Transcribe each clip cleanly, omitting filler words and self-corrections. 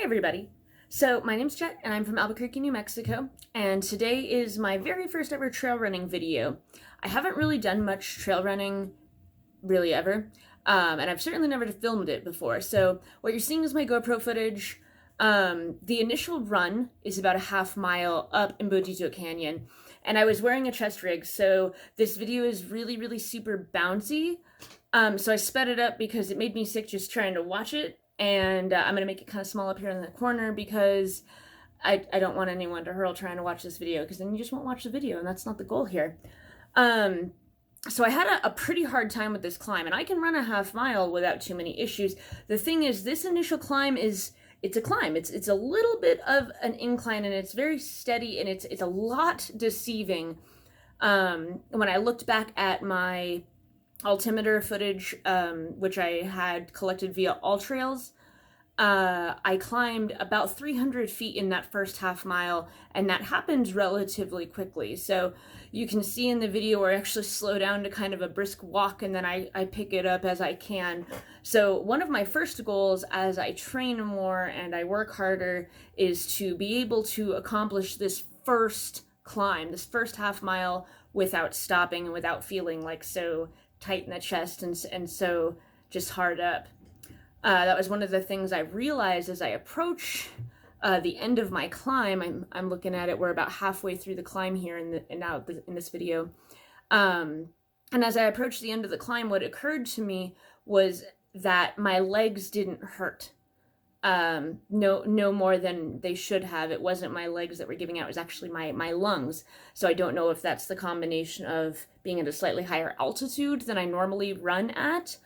everybody. So my name's Jet and I'm from Albuquerque, New Mexico, and today is my very first ever trail running video. I haven't really done much trail running really ever, and I've certainly never filmed it before. So what you're seeing is my GoPro footage. The initial run is about a half mile up Embudito Canyon, and I was wearing a chest rig, so this video is really super bouncy. So I sped it up because it made me sick just trying to watch it. And I'm going to make it kind of small up here in the corner because I don't want anyone to hurl trying to watch this video, because then you just won't watch the video, and that's not the goal here. So I had a pretty hard time with this climb, and I can run a half mile without too many issues. The thing is, this initial climb it's a climb. It's a little bit of an incline, and it's very steady, and it's a lot deceiving. When I looked back at my altimeter footage, which I had collected via AllTrails, I climbed about 300 feet in that first half mile, and that happened relatively quickly. So you can see in the video where I actually slow down to kind of a brisk walk, and then I pick it up as I can. So one of my first goals as I train more and I work harder is to be able to accomplish this first climb, this first half mile, without stopping and without feeling like so tight in the chest and so just hard up. That was one of the things I realized as I approach the end of my climb. I'm looking at it, we're about halfway through the climb here in this video. And as I approached the end of the climb, what occurred to me was that my legs didn't hurt. No more than they should have. It wasn't my legs that were giving out, it was actually my lungs. So I don't know if that's the combination of being at a slightly higher altitude than I normally run at,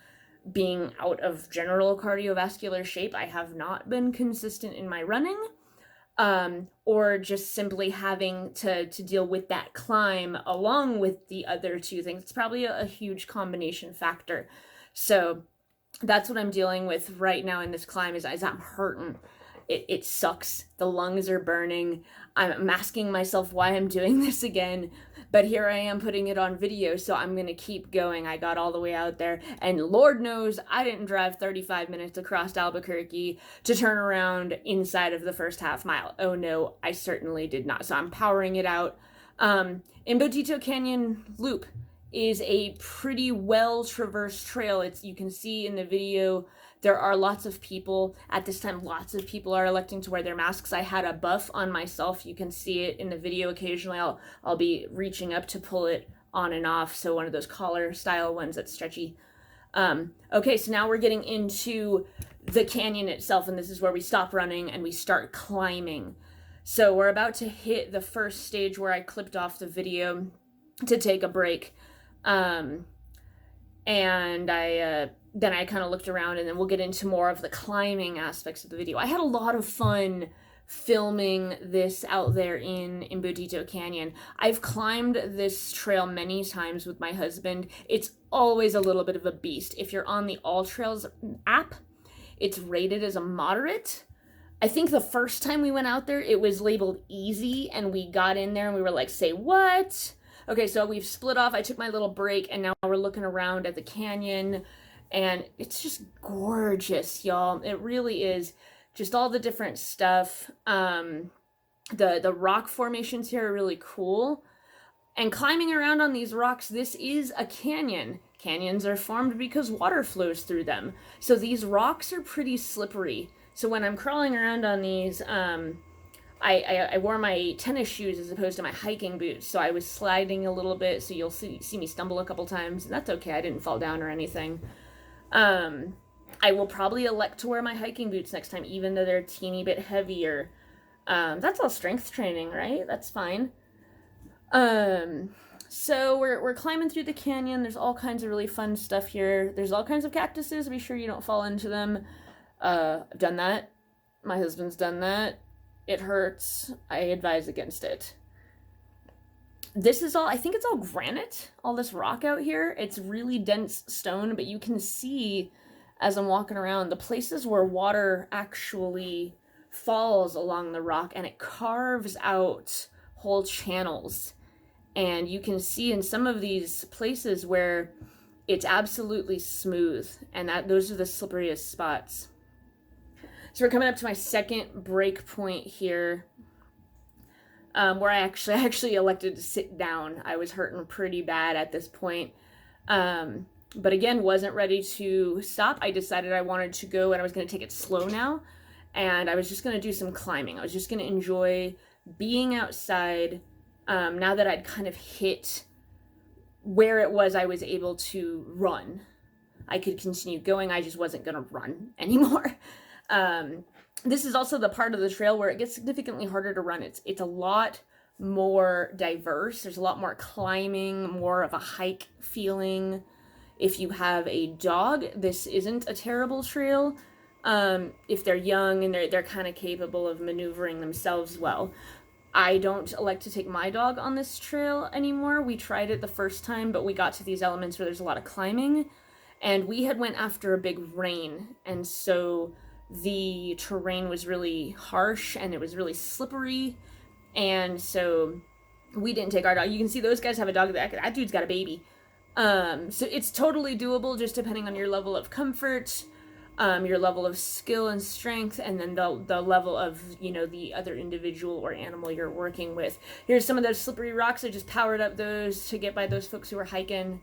being out of general cardiovascular shape. I have not been consistent in my running, or just simply having to deal with that climb along with the other two things. It's probably a huge combination factor. So that's what I'm dealing with right now in this climb, is I'm hurting. It sucks. The lungs are burning. I'm asking myself why I'm doing this again, but here I am putting it on video, so I'm gonna keep going. I got all the way out there, and Lord knows I didn't drive 35 minutes across Albuquerque to turn around inside of the first half mile. Oh no, I certainly did not. So I'm powering it out. Embudito Canyon Loop is a pretty well traversed trail. You can see in the video there are lots of people. At this time, lots of people are electing to wear their masks. I had a buff on myself. You can see it in the video occasionally. I'll be reaching up to pull it on and off, so one of those collar style ones that's stretchy. Okay, so now we're getting into the canyon itself, and this is where we stop running and we start climbing. So we're about to hit the first stage where I clipped off the video to take a break. And then I kind of looked around, and then we'll get into more of the climbing aspects of the video. I had a lot of fun filming this out there in Embudito Canyon. I've climbed this trail many times with my husband. It's always a little bit of a beast. If you're on the AllTrails app, it's rated as a moderate. I think the first time we went out there, it was labeled easy, and we got in there and we were like, say what? Okay, so we've split off. I took my little break, and now we're looking around at the canyon, and it's just gorgeous, y'all. It really is. Just all the different stuff. The rock formations here are really cool. And climbing around on these rocks, this is a canyon. Canyons are formed because water flows through them. So these rocks are pretty slippery. So when I'm crawling around on these, I wore my tennis shoes as opposed to my hiking boots, so I was sliding a little bit, so you'll see me stumble a couple times, and that's okay. I didn't fall down or anything. I will probably elect to wear my hiking boots next time, even though they're a teeny bit heavier. That's all strength training, right? That's fine. So we're climbing through the canyon. There's all kinds of really fun stuff here. There's all kinds of cactuses. Be sure you don't fall into them. I've done that. My husband's done that. It hurts. I advise against it. This is all, I think it's all granite, all this rock out here. It's really dense stone, but you can see as I'm walking around the places where water actually falls along the rock, and it carves out whole channels. And you can see in some of these places where it's absolutely smooth, and those are the slipperiest spots. So we're coming up to my second break point here, where I actually elected to sit down. I was hurting pretty bad at this point. But again, wasn't ready to stop. I decided I wanted to go and I was going to take it slow now. And I was just going to do some climbing. I was just going to enjoy being outside. Now that I'd kind of hit where it was I was able to run, I could continue going. I just wasn't going to run anymore. This is also the part of the trail where it gets significantly harder to run. It's a lot more diverse. There's a lot more climbing, more of a hike feeling. If you have a dog, this isn't a terrible trail. If they're young and they're kind of capable of maneuvering themselves well. I don't like to take my dog on this trail anymore. We tried it the first time, but we got to these elements where there's a lot of climbing, and we had went after a big rain, and so the terrain was really harsh and it was really slippery, and so we didn't take our dog. You can see those guys have a dog. That dude's got a baby. So it's totally doable, just depending on your level of comfort, your level of skill and strength, and then the level of, the other individual or animal you're working with. Here's some of those slippery rocks. I just powered up those to get by those folks who were hiking,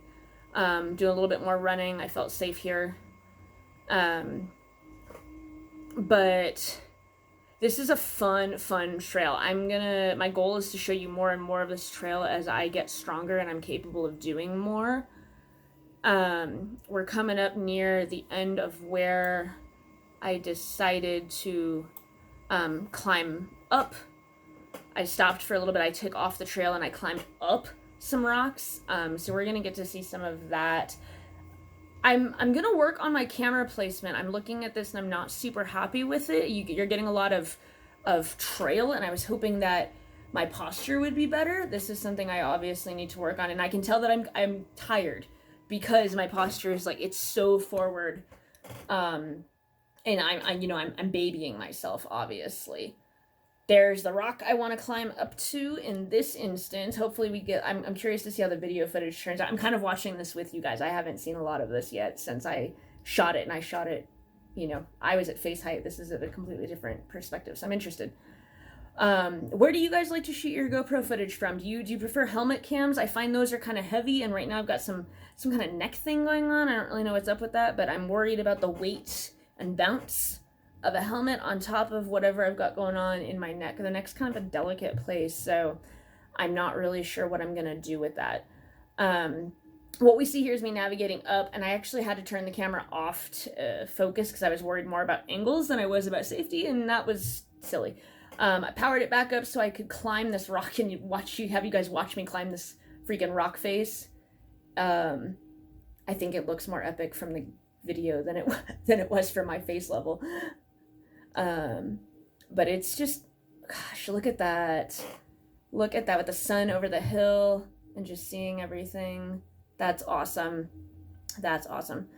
doing a little bit more running. I felt safe here. But this is a fun trail. My goal is to show you more and more of this trail as I get stronger and I'm capable of doing more. We're coming up near the end of where I decided to climb up. I stopped for a little bit. I took off the trail and I climbed up some rocks. So we're gonna get to see some of that. I'm gonna work on my camera placement. I'm looking at this and I'm not super happy with it. You're getting a lot of trail, and I was hoping that my posture would be better. This is something I obviously need to work on, and I can tell that I'm tired because my posture is it's so forward, and I'm babying myself, obviously. There's the rock I want to climb up to in this instance. Hopefully I'm curious to see how the video footage turns out. I'm kind of watching this with you guys. I haven't seen a lot of this yet since I shot it, and I shot it, I was at face height. This is at a completely different perspective, so I'm interested. Where do you guys like to shoot your GoPro footage from? Do you prefer helmet cams? I find those are kind of heavy, and right now I've got some kind of neck thing going on. I don't really know what's up with that, but I'm worried about the weight and bounce of a helmet on top of whatever I've got going on in my neck. The neck's kind of a delicate place, so I'm not really sure what I'm gonna do with that. What we see here is me navigating up, and I actually had to turn the camera off to focus because I was worried more about angles than I was about safety, and that was silly. I powered it back up so I could climb this rock and have you guys watch me climb this freaking rock face. I think it looks more epic from the video than it was from my face level. But it's just, gosh, look at that. Look at that with the sun over the hill and just seeing everything. That's awesome. That's awesome.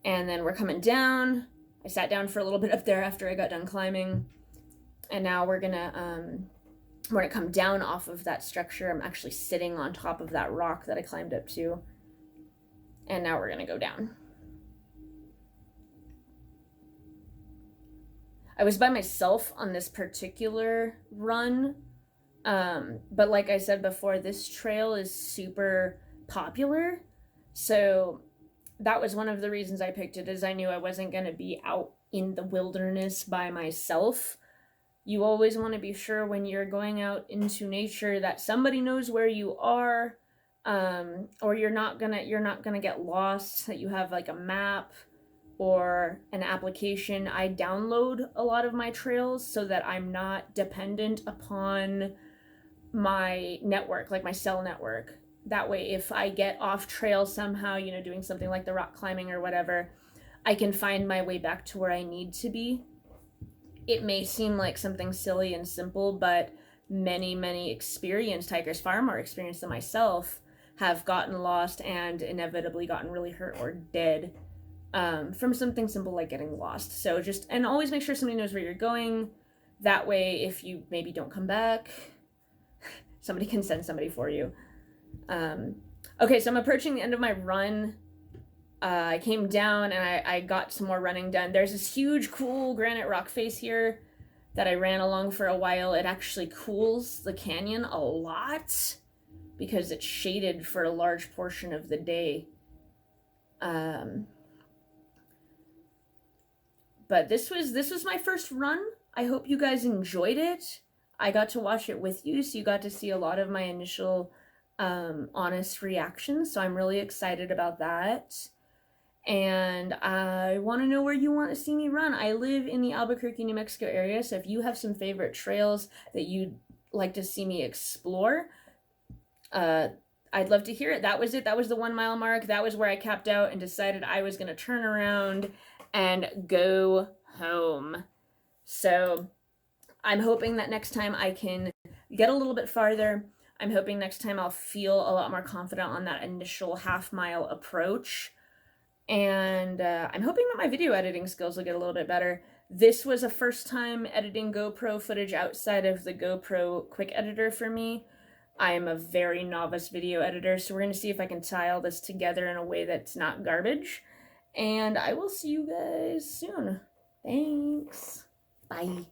And then we're coming down. I sat down for a little bit up there after I got done climbing. And now we're gonna come down off of that structure. I'm actually sitting on top of that rock that I climbed up to. And now we're gonna go down. I was by myself on this particular run, but like I said before, this trail is super popular, so that was one of the reasons I picked it, is I knew I wasn't going to be out in the wilderness by myself. You always want to be sure when you're going out into nature that somebody knows where you are, or you're not gonna get lost, that you have a map or an application. I download a lot of my trails so that I'm not dependent upon my network, my cell network. That way, if I get off trail somehow, doing something like the rock climbing or whatever, I can find my way back to where I need to be. It may seem like something silly and simple, but many experienced hikers, far more experienced than myself, have gotten lost and inevitably gotten really hurt or dead from something simple like getting lost. So and always make sure somebody knows where you're going. That way, if you maybe don't come back, somebody can send somebody for you. Okay, so I'm approaching the end of my run. I came down and I got some more running done. There's this huge, cool granite rock face here that I ran along for a while. It actually cools the canyon a lot because it's shaded for a large portion of the day. But this was my first run. I hope you guys enjoyed it. I got to watch it with you, so you got to see a lot of my initial honest reactions. So I'm really excited about that. And I want to know where you want to see me run. I live in the Albuquerque, New Mexico area, so if you have some favorite trails that you'd like to see me explore, I'd love to hear it. That was it. That was the 1 mile mark. That was where I capped out and decided I was going to turn around and go home. So I'm hoping that next time I can get a little bit farther. I'm hoping next time I'll feel a lot more confident on that initial half-mile approach. And I'm hoping that my video editing skills will get a little bit better. This was a first time editing GoPro footage outside of the GoPro quick editor for me. I am a very novice video editor, so we're going to see if I can tie all this together in a way that's not garbage. And I will see you guys soon. Thanks. Bye.